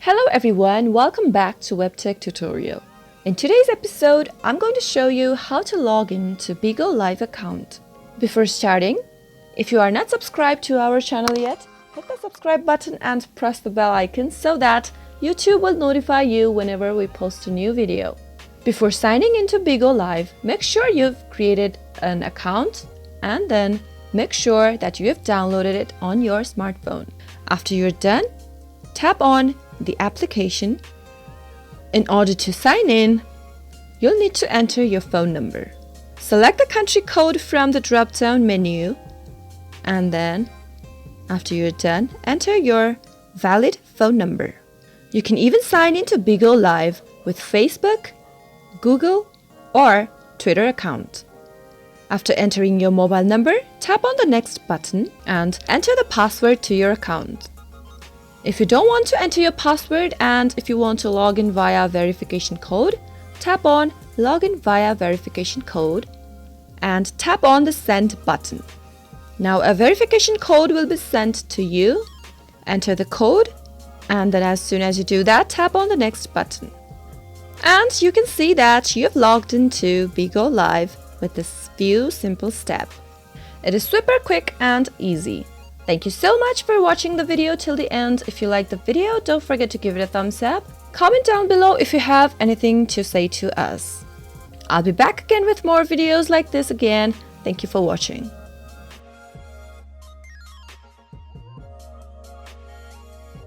Hello everyone, welcome back to Webtech Tutorial. In today's episode, I'm going to show you how to log in to Bigo Live account. Before starting, if you are not subscribed to our channel yet, hit the subscribe button and press the bell icon so that YouTube will notify you whenever we post a new video. Before signing into Bigo Live, make sure you've created an account and then make sure that you have downloaded it on your smartphone. After you're done, tap on the application. In order to sign in, you'll need to enter your phone number. Select the country code from the drop-down menu and then, after you're done, enter your valid phone number. You can even sign into Bigo Live with Facebook, Google, or Twitter account. After entering your mobile number, tap on the next button and enter the password to your account. If you don't want to enter your password and if you want to log in via verification code, tap on Login via verification code and tap on the Send button. Now a verification code will be sent to you. Enter the code and then as soon as you do that, tap on the next button. And you can see that you have logged into Bigo Live with this few simple steps. It is super quick and easy. Thank you so much for watching the video till the end. If you liked the video, don't forget to give it a thumbs up. Comment down below if you have anything to say to us. I'll be back again with more videos like this again. Thank you for watching.